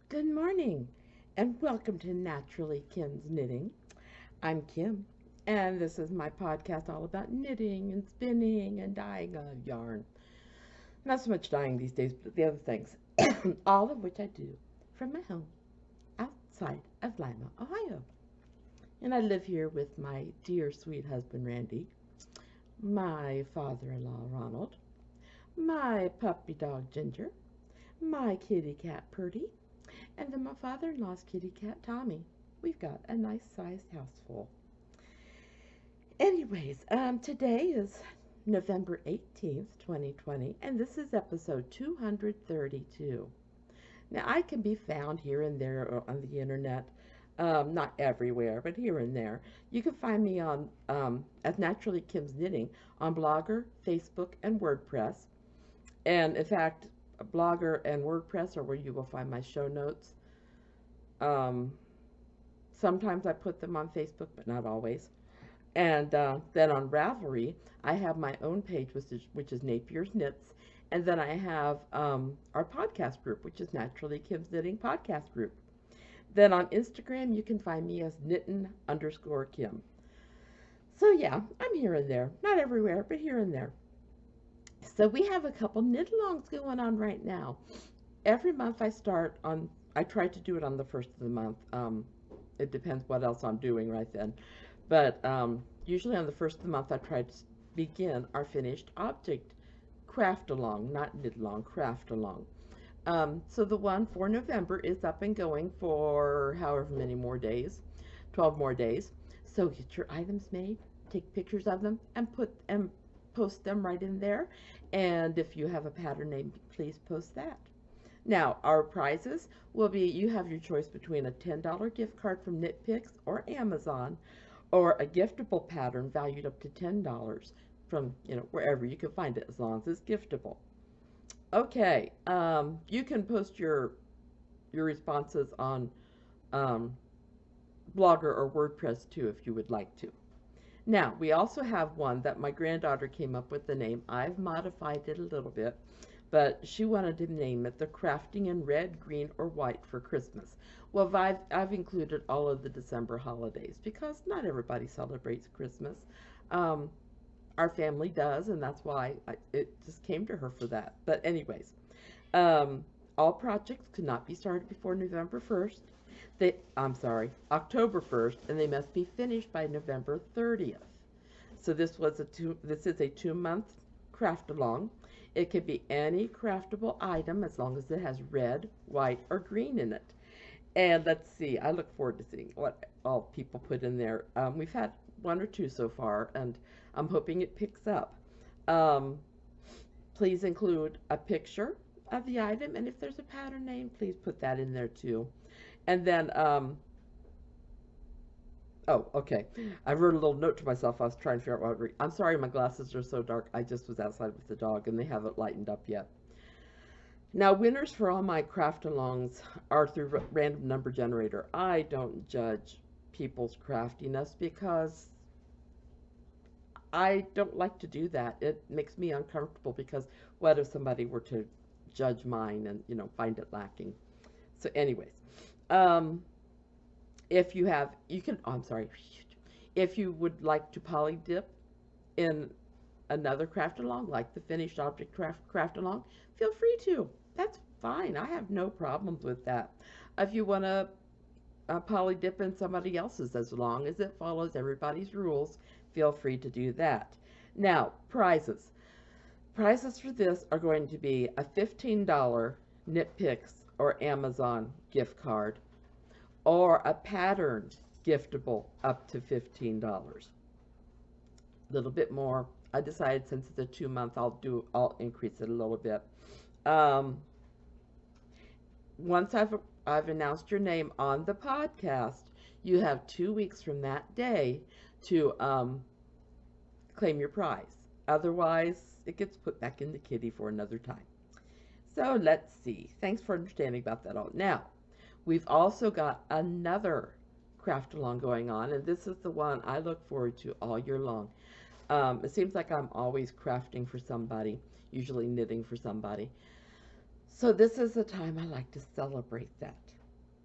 Good morning and welcome to Naturally Kim's Knitting. I'm Kim and this is my podcast all about knitting and spinning and dyeing of yarn. Not so much dyeing these days, but the other things, all of which I do from my home outside of Lima, Ohio. And I live here with my dear sweet husband Randy, my father-in-law Ronald, my puppy dog Ginger, my kitty cat Purdy, and then my father-in-law's kitty cat, Tommy. We've got a nice-sized house full. Anyways, today is November 18th, 2020, and this is episode 232. Now, I can be found here and there on the internet, not everywhere, but here and there. You can find me on as Naturally Kim's Knitting on Blogger, Facebook, and WordPress. And in fact, Blogger and WordPress are where you will find my show notes. Sometimes I put them on Facebook, but not always. And then on Ravelry, I have my own page, which is NapiersKnits. And then I have our podcast group, which is Naturally Kim's Knitting Podcast Group. Then on Instagram, you can find me as knittin_Kim. So yeah, I'm here and there. Not everywhere, but here and there. So we have a couple knit-alongs going on right now. Every month I try to do it on the first of the month. It depends what else I'm doing right then. But usually on the first of the month I try to begin our finished object craft-along, not knit-along, craft-along. So the one for November is up and going for however many more days, 12 more days. So get your items made, take pictures of them, and post them right in there. And if you have a pattern name, please post that. Now, our prizes will be, you have your choice between a $10 gift card from KnitPicks or Amazon, or a giftable pattern valued up to $10 from, wherever you can find it, as long as it's giftable. Okay, you can post your responses on Blogger or WordPress too, if you would like to. Now, we also have one that my granddaughter came up with the name. I've modified it a little bit, but she wanted to name it the Crafting in Red, Green, or White for Christmas. Well, I've included all of the December holidays because not everybody celebrates Christmas. Our family does, and that's why it just came to her for that. But anyways, all projects could not be started before November 1st. October 1st, and they must be finished by November 30th. So this is a 2-month craft along. It could be any craftable item as long as it has red, white, or green in it. And let's see, I look forward to seeing what all people put in there. We've had 1 or 2 so far, and I'm hoping it picks up. Please include a picture of the item, and if there's a pattern name, please put that in there too. And then, oh, okay. I wrote a little note to myself. I was trying to figure out what to read. I'm sorry, my glasses are so dark. I just was outside with the dog, and they haven't lightened up yet. Now, winners for all my craft-alongs are through random number generator. I don't judge people's craftiness because I don't like to do that. It makes me uncomfortable because what if somebody were to judge mine and, find it lacking? So anyways. If you have, if you would like to poly dip in another craft along, like the finished object craft along, feel free to. That's fine. I have no problems with that. If you want to poly dip in somebody else's, as long as it follows everybody's rules, feel free to do that. Now, prizes. Prizes for this are going to be a $15 KnitPicks or Amazon gift card, or a pattern giftable up to $15. A little bit more. I decided since it's a 2-month, I'll increase it a little bit. Once I've announced your name on the podcast, you have 2 weeks from that day to claim your prize. Otherwise, it gets put back in the kitty for another time. So let's see. Thanks for understanding about that all. Now, we've also got another craft along going on, and this is the one I look forward to all year long. It seems like I'm always crafting for somebody, usually knitting for somebody. So this is the time I like to celebrate that.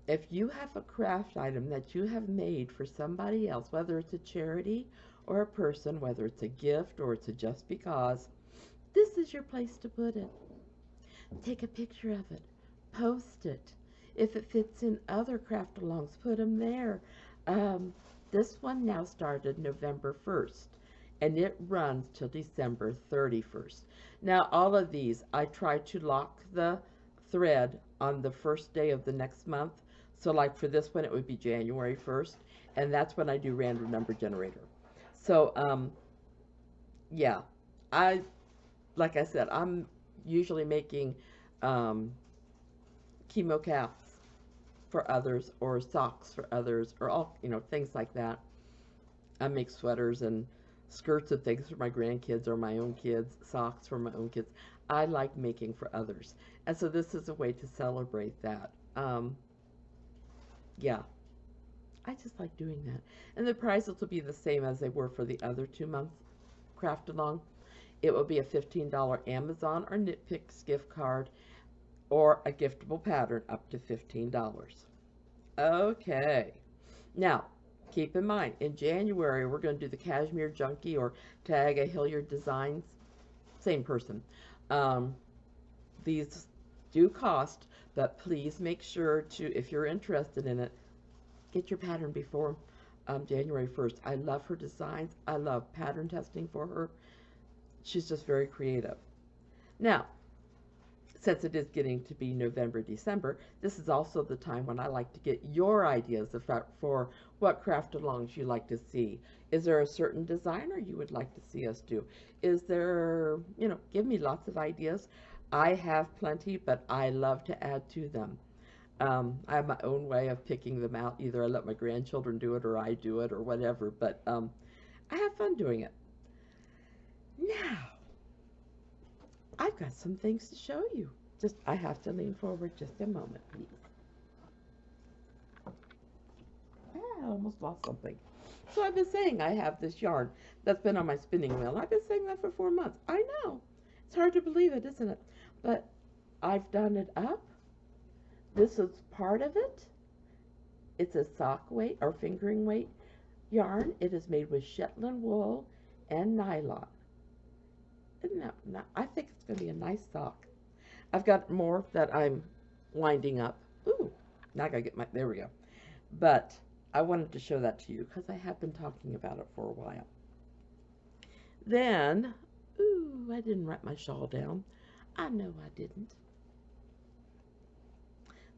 if you have a craft item that you have made for somebody else, whether it's a charity or a person, whether it's a gift or it's a just because, this is your place to put it. Take a picture of it, post it. If it fits in other craft alongs, put them there. This one now started November 1st, and it runs till December 31st. Now, all of these, I try to lock the thread on the first day of the next month. So like for this one, it would be January 1st, and that's when I do random number generator. So, yeah, like I said, I'm usually making chemo caps for others, or socks for others, or all, things like that. I make sweaters and skirts and things for my grandkids or my own kids, socks for my own kids. I like making for others. And so this is a way to celebrate that. Yeah, I just like doing that. And the prices will be the same as they were for the other 2 month craft along. It will be a $15 Amazon or KnitPicks gift card, or a giftable pattern up to $15. Okay. Now, keep in mind, in January, we're going to do the Cashmere Junkie or Tag a Hilliard Designs. Same person. These do cost, but please make sure to, if you're interested in it, get your pattern before January 1st. I love her designs. I love pattern testing for her. She's just very creative. Now, since it is getting to be November, December, this is also the time when I like to get your ideas for what craft alongs you like to see. Is there a certain designer you would like to see us do? Is there, give me lots of ideas. I have plenty, but I love to add to them. I have my own way of picking them out. Either I let my grandchildren do it or I do it or whatever, but I have fun doing it. Now, I've got some things to show you. I have to lean forward just a moment, please. I almost lost something. So I've been saying I have this yarn that's been on my spinning wheel. I've been saying that for 4 months. I know. It's hard to believe it, isn't it? But I've done it up. This is part of it. It's a sock weight or fingering weight yarn. It is made with Shetland wool and nylon. I think it's going to be a nice sock. I've got more that I'm winding up. Ooh, now I got to get there we go. But I wanted to show that to you because I have been talking about it for a while. Then, ooh, I didn't write my shawl down. I know I didn't.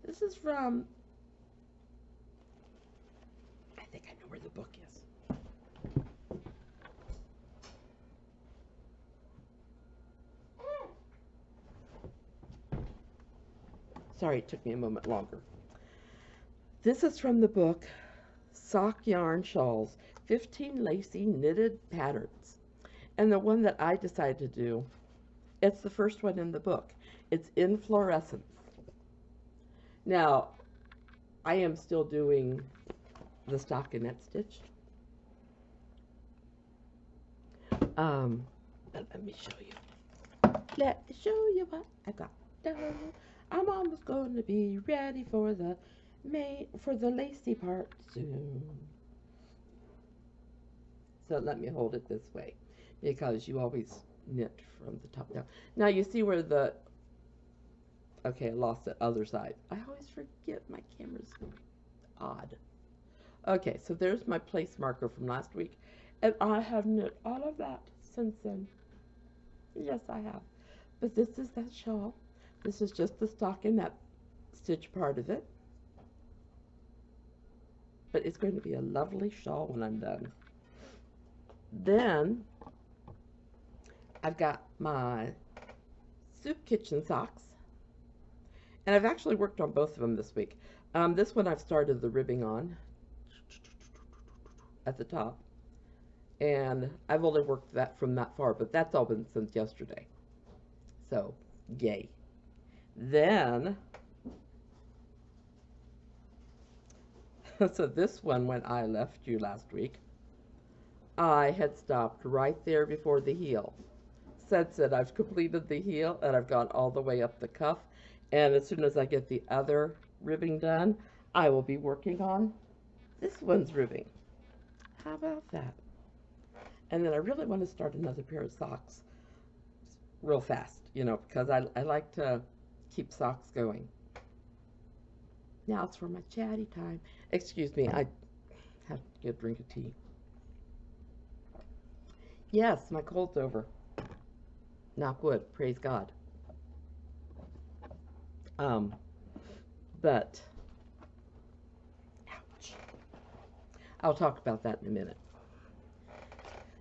This is from, I think I know where the book is. Sorry, it took me a moment longer. This is from the book Sock Yarn Shawls, 15 Lacy Knitted Patterns. And the one that I decided to do, it's the first one in the book. It's in fluorescence. Now, I am still doing the stockinette stitch. Let me show you. Let me show you what I got done. I'm almost going to be ready for the lacy part soon. So let me hold it this way, because you always knit from the top down. Now you see where okay, I lost the other side. I always forget, my camera's odd. Okay, so there's my place marker from last week, and I have knit all of that since then. Yes, I have. But this is that shawl. This is just the stockinette stitch part of it. But it's going to be a lovely shawl when I'm done. Then I've got my soup kitchen socks. And I've actually worked on both of them this week. This one I've started the ribbing on at the top. And I've only worked that from that far, but that's all been since yesterday. So, yay. Then, so this one, when I left you last week, I had stopped right there before the heel. Since then, I've completed the heel, and I've gone all the way up the cuff. And as soon as I get the other ribbing done, I will be working on this one's ribbing. How about that? And then I really want to start another pair of socks real fast, you know, because I like to keep socks going. Now it's for my chatty time. Excuse me, I have to get a drink of tea. Yes, my cold's over. Knock wood, praise God. But, ouch. I'll talk about that in a minute.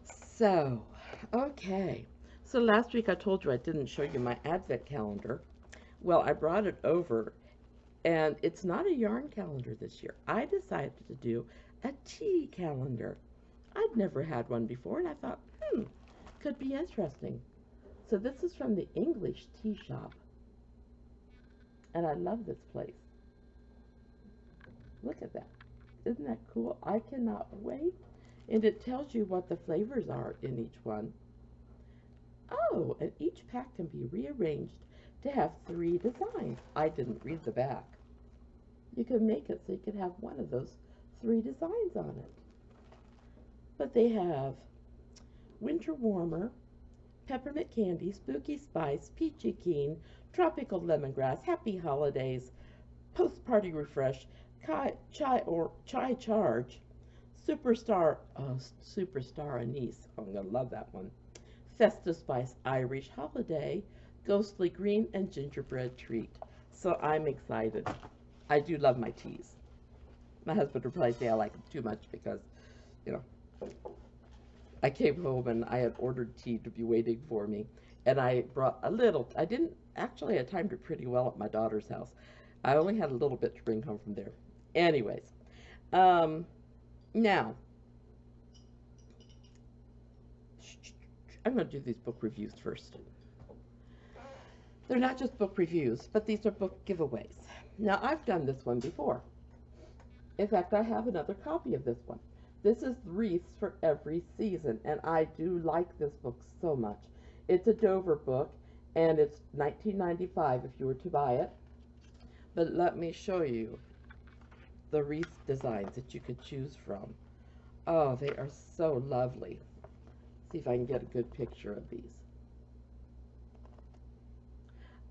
So, okay. So last week I told you I didn't show you my advent calendar. Well, I brought it over, and it's not a yarn calendar this year. I decided to do a tea calendar. I'd never had one before, and I thought, could be interesting. So this is from the English Tea Shop. And I love this place. Look at that. Isn't that cool? I cannot wait. And it tells you what the flavors are in each one. Oh, and each pack can be rearranged to have 3 designs. I didn't read the back. You can make it so you can have one of those 3 designs on it. But they have winter warmer, peppermint candy, spooky spice, peachy keen, tropical lemongrass, happy holidays, post-party refresh, chai charge, superstar anise, I'm gonna love that one, festive spice, Irish holiday, ghostly green, and gingerbread treat. So I'm excited. I do love my teas. My husband would probably say I like them too much because, you know, I came home and I had ordered tea to be waiting for me, and I brought a little. I didn't actually, I timed it pretty well at my daughter's house. I only had a little bit to bring home from there. Anyways, now I'm going to do these book reviews first. They're not just book reviews, but these are book giveaways. Now, I've done this one before. In fact, I have another copy of this one. This is Wreaths for Every Season, and I do like this book so much. It's a Dover book, and it's $19.95 if you were to buy it. But let me show you the wreath designs that you could choose from. Oh, they are so lovely. See if I can get a good picture of these.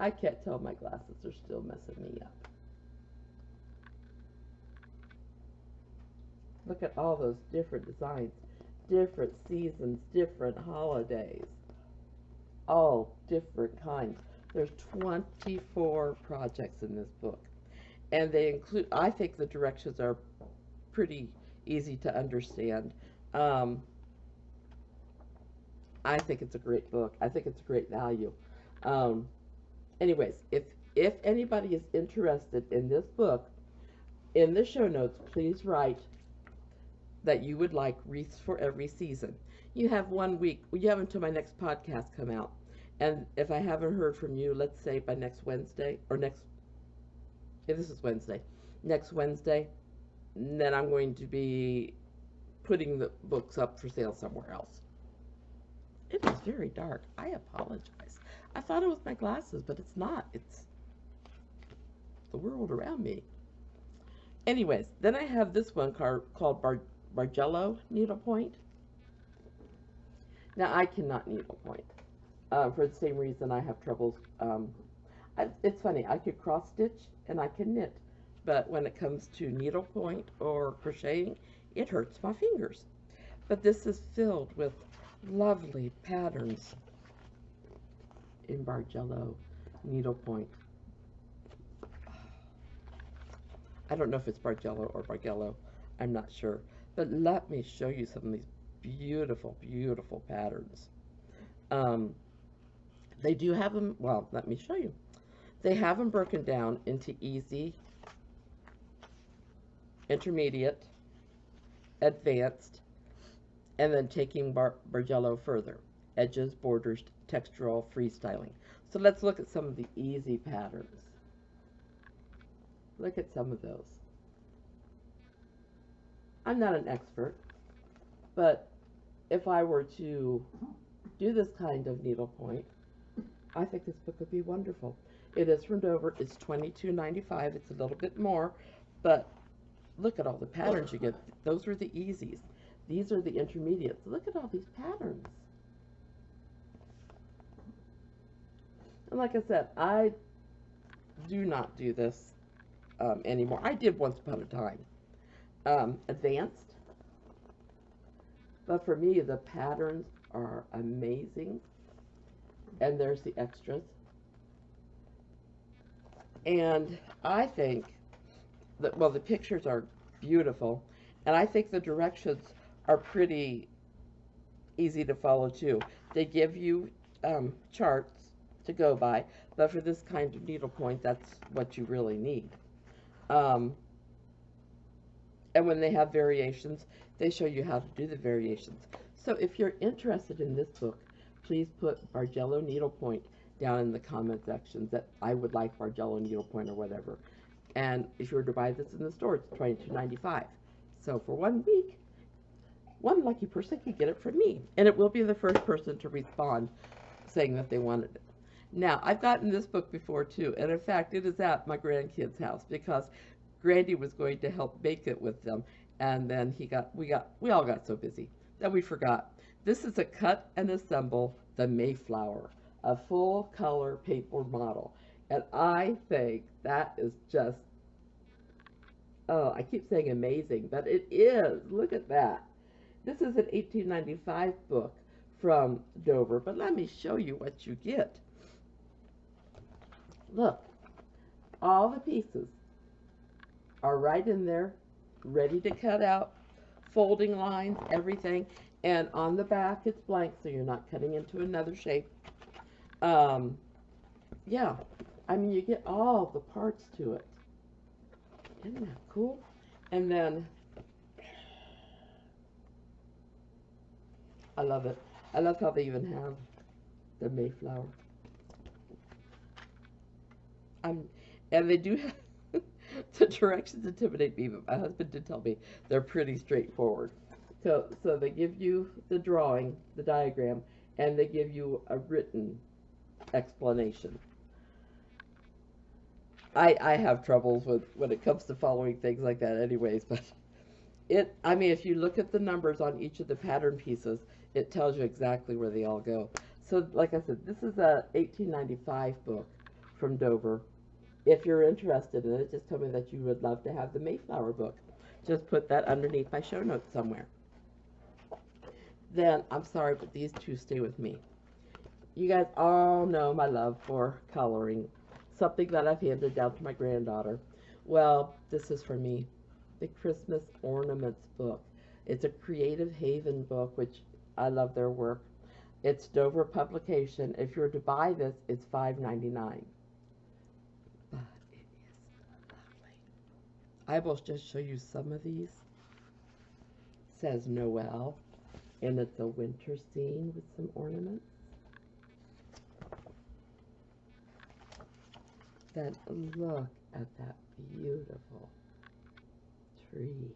I can't tell, my glasses are still messing me up. Look at all those different designs, different seasons, different holidays, all different kinds. There's 24 projects in this book, and they include, I think the directions are pretty easy to understand. I think it's a great book. I think it's a great value. Anyways, if anybody is interested in this book, in the show notes, please write that you would like Wreaths for Every Season. You have 1 week. You have until my next podcast come out. And if I haven't heard from you, let's say by next Wednesday, or next, if this is Wednesday, next Wednesday, then I'm going to be putting the books up for sale somewhere else. It is very dark. I apologize. I thought it was my glasses, but it's not. It's the world around me. Anyways, then I have this one called Margello Needlepoint. Now, I cannot needlepoint for the same reason I have troubles. It's funny, I could cross stitch and I can knit, but when it comes to needlepoint or crocheting, it hurts my fingers. But this is filled with lovely patterns in Margello needlepoint. I don't know if it's Margello or Margello. I'm not sure. But let me show you some of these beautiful, beautiful patterns. They do have them, well, let me show you. They have them broken down into easy, intermediate, advanced, and then taking Margello further. Edges, borders, textural, freestyling. So let's look at some of the easy patterns. Look at some of those. I'm not an expert, but if I were to do this kind of needlepoint, I think this book would be wonderful. It is from Dover. It's $22.95. It's a little bit more, But look at all the patterns you get. Those are the easies. These are the intermediates. Look at all these patterns. And like I said, I do not do this anymore. I did once upon a time. Advanced. But for me, the patterns are amazing. And there's the extras. And I think that, well, the pictures are beautiful. And I think the directions are pretty easy to follow too. They give you charts to go by, but for this kind of needlepoint, that's what you really need. And when they have variations, they show you how to do the variations. So if you're interested in this book, please put Margello needlepoint down in the comment sections that I would like Margello needlepoint or whatever. And if you were to buy this in the store, it's $22.95. So for 1 week, one lucky person could get it from me. And it will be the first person to respond saying that they wanted it. Now, I've gotten this book before too, and in fact, it is at my grandkids' house because Grandy was going to help make it with them, and then we all got so busy that we forgot. This is a cut and assemble the Mayflower, a full color paper model, and I think that is just, oh, I keep saying amazing, but it is. Look at that. This is an 1895 book from Dover, but let me show you what you get. Look, all the pieces are right in there, ready to cut out, folding lines, everything, and on the back it's blank, so you're not cutting into another shape. Yeah, I mean, you get all the parts to it. Isn't that cool? And then, I love it. I love how they even have the Mayflower. And they do have, the directions intimidate me, but my husband did tell me they're pretty straightforward. So they give you the drawing, the diagram, and they give you a written explanation. I have troubles with when it comes to following things like that anyways, but I mean, if you look at the numbers on each of the pattern pieces, it tells you exactly where they all go. So like I said, this is a 1895 book from Dover. If you're interested in it, just tell me that you would love to have the Mayflower book. Just put that underneath my show notes somewhere. Then, I'm sorry, but these two stay with me. You guys all know my love for coloring, something that I've handed down to my granddaughter. Well, this is for me, the Christmas Ornaments book. It's a Creative Haven book, which I love their work. It's Dover publication. If you were to buy this, it's $5.99. But it is lovely. I will just show you some of these. It says Noel, and it's a winter scene with some ornaments. Then look at that beautiful tree.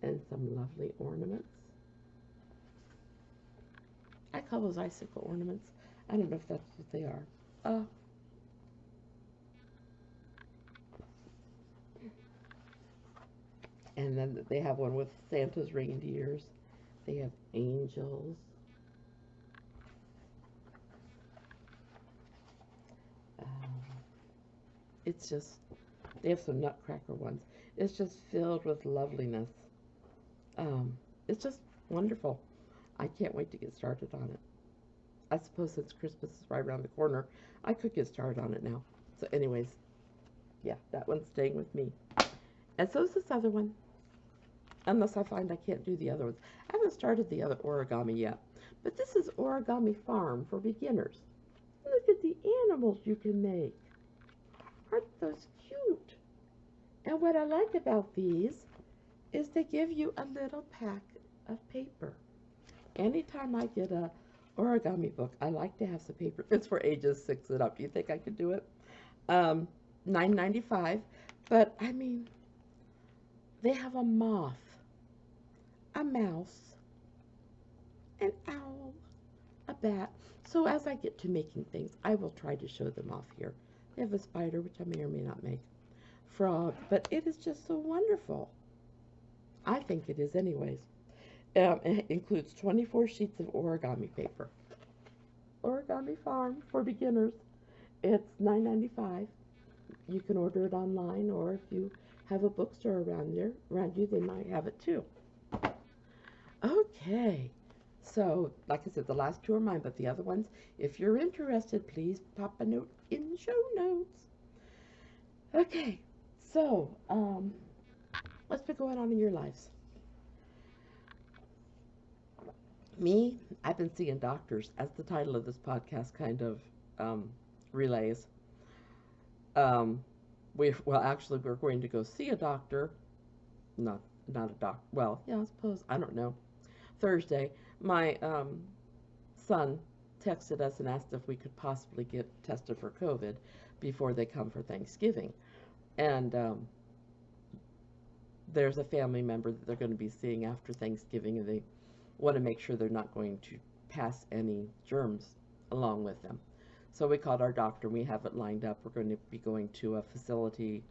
And some lovely ornaments. I call those icicle ornaments. I don't know if that's what they are. Oh. And then they have one with Santa's reindeers. They have angels. It's just, they have some nutcracker ones. It's just filled with loveliness. It's just wonderful. I can't wait to get started on it. I suppose since Christmas is right around the corner, I could get started on it now. So anyways, yeah, that one's staying with me. And so is this other one. Unless I find I can't do the other ones. I haven't started the other origami yet. But this is Origami Farm for beginners. Look at the animals you can make. Aren't those cute? And what I like about these is they give you a little pack of paper. Anytime I get a origami book, I like to have some paper. It's for ages 6 and up. Do you think I could do it? $9.95. But, I mean, they have a moth, a mouse, an owl, a bat. So as I get to making things, I will try to show them off here. They have a spider, which I may or may not make. Frog, but it is just so wonderful. I think it is, anyways. It includes 24 sheets of origami paper. Origami Farm for beginners. It's $9.95. You can order it online, or if you have a bookstore around you, they might have it too. Okay, so like I said, the last two are mine, but the other ones, if you're interested, please pop a note in the show notes. Okay, so what's been going on in your lives? Me, I've been seeing doctors, as the title of this podcast kind of relays. Actually, we're going to go see a doctor. Not a doctor. Well, yeah, I suppose. I don't know. Thursday, my son texted us and asked if we could possibly get tested for COVID before they come for Thanksgiving. And there's a family member that they're going to be seeing after Thanksgiving, and they want to make sure they're not going to pass any germs along with them. So we called our doctor, and we have it lined up. We're going to be going to a facility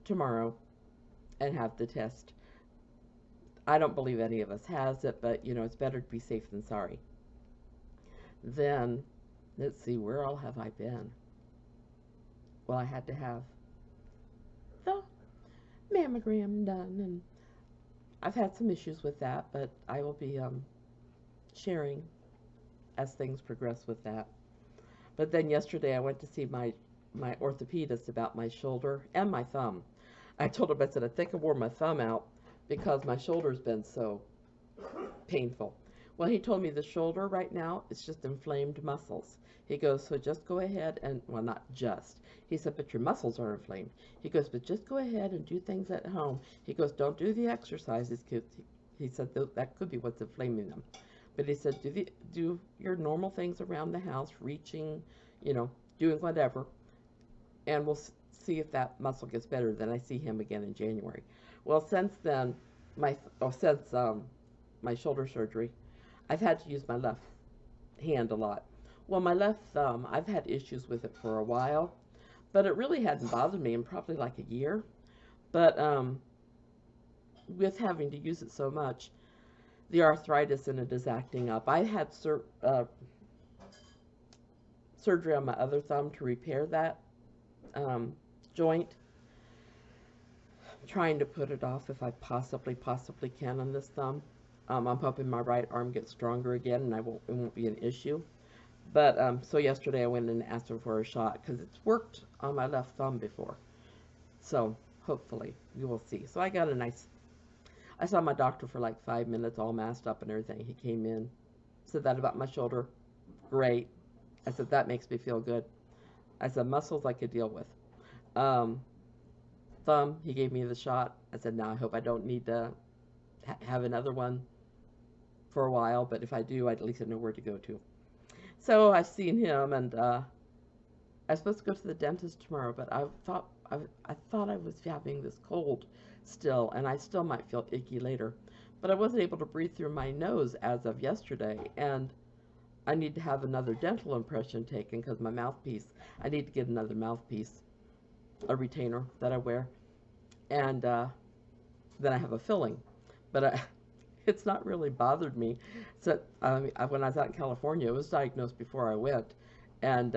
tomorrow and have the test. I don't believe any of us has it, but, you know, it's better to be safe than sorry. Then, let's see, where all have I been? Well, I had to have the mammogram done, and I've had some issues with that, but I will be sharing as things progress with that. But then yesterday I went to see my orthopedist about my shoulder and my thumb. I told him, I said, I think I wore my thumb out because my shoulder's been so painful. Well, he told me the shoulder right now, it's just inflamed muscles. He goes, so just go ahead and, well, not just. He said, but your muscles are inflamed. He goes, but just go ahead and do things at home. He goes, don't do the exercises. He said that could be what's inflaming them. But he said, do your normal things around the house, reaching, you know, doing whatever, and we'll see if that muscle gets better. Then I see him again in January. Well, since then, since my shoulder surgery, I've had to use my left hand a lot. Well, my left thumb, I've had issues with it for a while, but it really hadn't bothered me in probably like a year. But with having to use it so much, the arthritis in it is acting up. I had surgery on my other thumb to repair that joint. I'm trying to put it off if I possibly can on this thumb. I'm hoping my right arm gets stronger again and it won't be an issue. But so yesterday I went and asked him for a shot because it's worked on my left thumb before. So hopefully we will see. So I got I saw my doctor for like 5 minutes, all masked up and everything. He came in, said that about my shoulder. Great. I said, that makes me feel good. I said, muscles I could deal with. Thumb, he gave me the shot. I said, now I hope I don't need to have another one for a while, but if I do, at least I know where to go to. So I've seen him, and I'm supposed to go to the dentist tomorrow, but I thought I was having this cold still, and I still might feel icky later. But I wasn't able to breathe through my nose as of yesterday, and I need to have another dental impression taken because my mouthpiece, I need to get another mouthpiece, a retainer that I wear, and then I have a filling. But it's not really bothered me. So when I was out in California, it was diagnosed before I went, and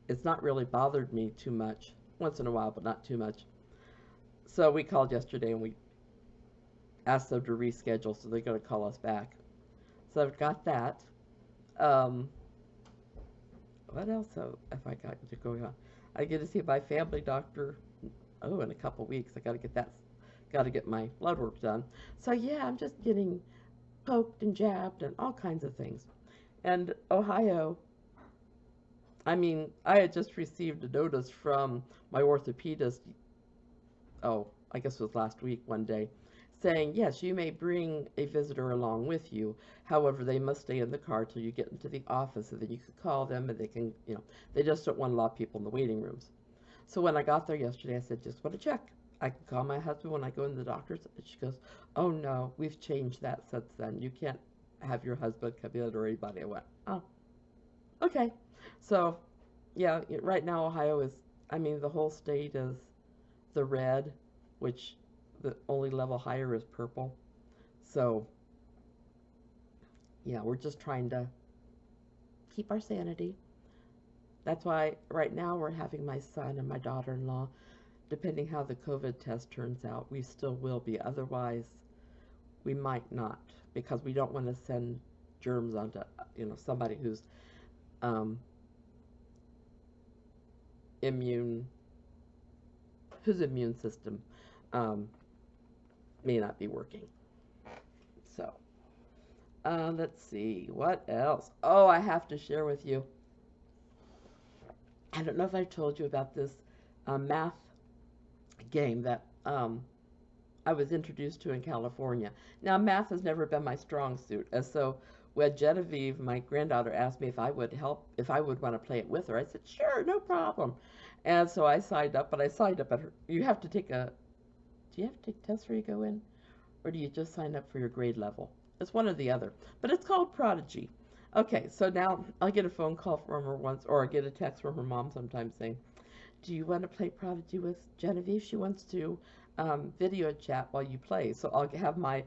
it's not really bothered me too much. Once in a while, but not too much. So we called yesterday and we asked them to reschedule, so they're going to call us back. So I've got that. What else have I got going on? I get to see my family doctor, in a couple weeks. I got to get my blood work done. So yeah, I'm just getting poked and jabbed and all kinds of things. And Ohio, I mean, I had just received a notice from my orthopedist, I guess it was last week one day, saying, yes, you may bring a visitor along with you. However, they must stay in the car till you get into the office, and then you can call them, and they can, they just don't want a lot of people in the waiting rooms. So when I got there yesterday, I said, just want to check. I can call my husband when I go into the doctor's. And she goes, oh, no, we've changed that since then. You can't have your husband come in or anybody. I went, oh, okay. So, yeah, right now Ohio is I mean, the whole state is the red, which the only level higher is purple. So, yeah, we're just trying to keep our sanity. That's why right now we're having my son and my daughter-in-law, depending how the COVID test turns out, we still will be. Otherwise, we might not, because we don't want to send germs onto, somebody um, immune, whose immune system um, may not be working. So, let's see, what else? Oh, I have to share with you. I don't know if I told you about this math game that I was introduced to in California. Now, math has never been my strong suit, and so when Genevieve, my granddaughter, asked me if I would want to play it with her, I said, sure, no problem. And so I signed up, but I signed up at her. Do you have to take tests where you go in? Or do you just sign up for your grade level? It's one or the other. But it's called Prodigy. Okay, so now I'll get a phone call from her once, or I get a text from her mom sometimes saying, do you want to play Prodigy with Genevieve? She wants to video chat while you play. So I'll have my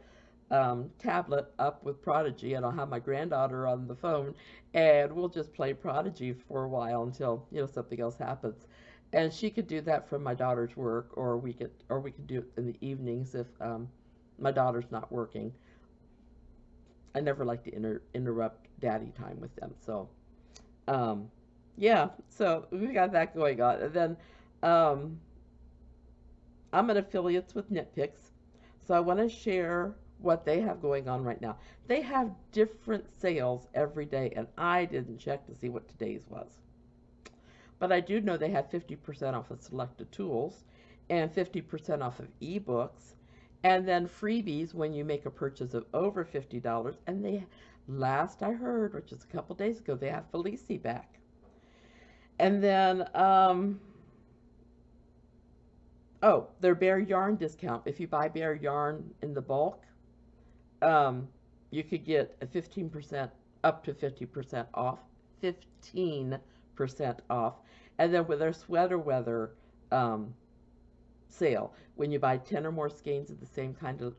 tablet up with Prodigy, and I'll have my granddaughter on the phone, and we'll just play Prodigy for a while until something else happens. And she could do that from my daughter's work, or we could do it in the evenings if my daughter's not working. I never like to interrupt daddy time with them. So yeah, so we got that going on. And then I'm an affiliate with Knitpicks, so I want to share what they have going on right now. They have different sales every day, and I didn't check to see what today's was. But I do know they have 50% off of selected tools and 50% off of ebooks, and then freebies when you make a purchase of over $50. And they, last I heard, which is a couple days ago, they have Felici back. And then, oh, their Bare Yarn discount. If you buy Bare Yarn in the bulk, you could get a 15%, up to 50% off, 15% off. And then with their sweater weather sale, when you buy 10 or more skeins of the same kind of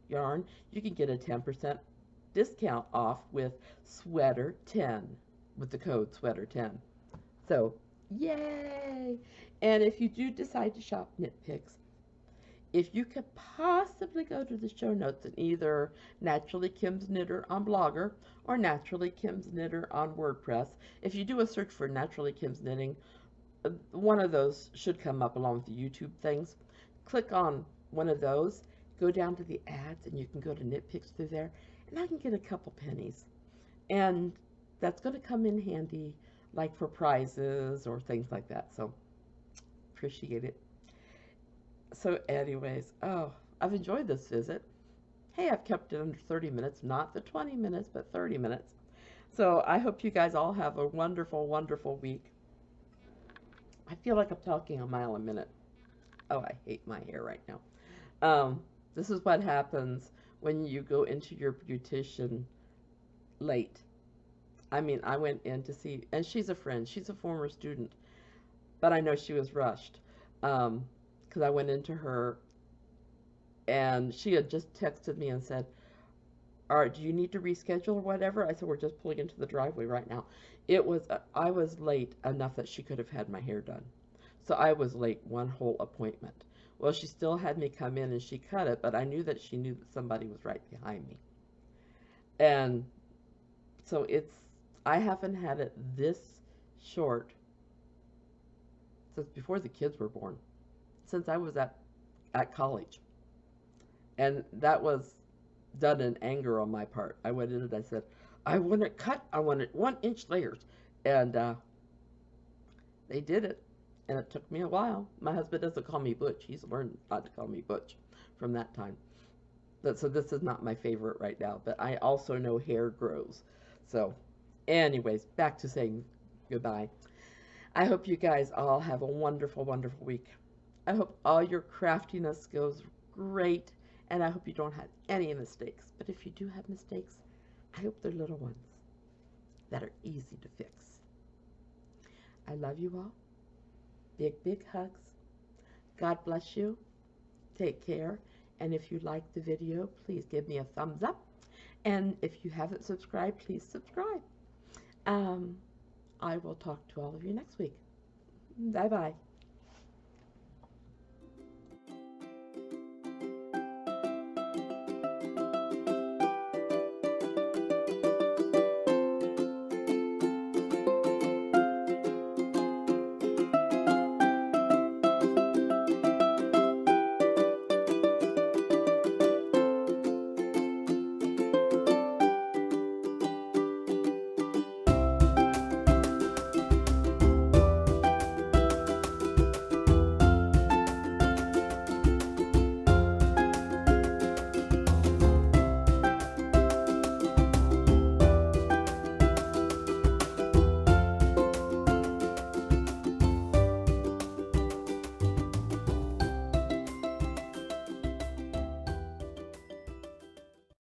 yarn, you can get a 10% discount off with Sweater 10, with the code Sweater 10. So, yay! And if you do decide to shop Knitpicks, if you could possibly go to the show notes and either Naturally Kim's Knitter on Blogger or Naturally Kim's Knitter on WordPress, if you do a search for Naturally Kim's Knitting, one of those should come up along with the YouTube things. Click on one of those, go down to the ads, and you can go to Knitpicks through there, and I can get a couple pennies. And that's going to come in handy, like for prizes or things like that. So, appreciate it. So anyways, oh, I've enjoyed this visit. Hey, I've kept it under 30 minutes, not the 20 minutes, but 30 minutes. So I hope you guys all have a wonderful, wonderful week. I feel like I'm talking a mile a minute. Oh, I hate my hair right now. This is what happens when you go into your beautician late. I mean, I went in to see, and she's a friend. She's a former student, but I know she was rushed. Because I went into her, and she had just texted me and said, all right, do you need to reschedule or whatever? I said, we're just pulling into the driveway right now. I was late enough that she could have had my hair done. So I was late one whole appointment. Well, she still had me come in and she cut it, but I knew that she knew that somebody was right behind me. And so I haven't had it this short since before the kids were born, since I was at college. And that was done in anger on my part. I went in and I said, I want it cut. I want it 1-inch layers. And they did it. And it took me a while. My husband doesn't call me Butch. He's learned not to call me Butch from that time. So this is not my favorite right now. But I also know hair grows. So anyways, back to saying goodbye. I hope you guys all have a wonderful, wonderful week. I hope all your craftiness goes great. And I hope you don't have any mistakes. But if you do have mistakes, I hope they're little ones that are easy to fix. I love you all. Big, big hugs. God bless you. Take care. And if you like the video, please give me a thumbs up. And if you haven't subscribed, please subscribe. I will talk to all of you next week. Bye-bye.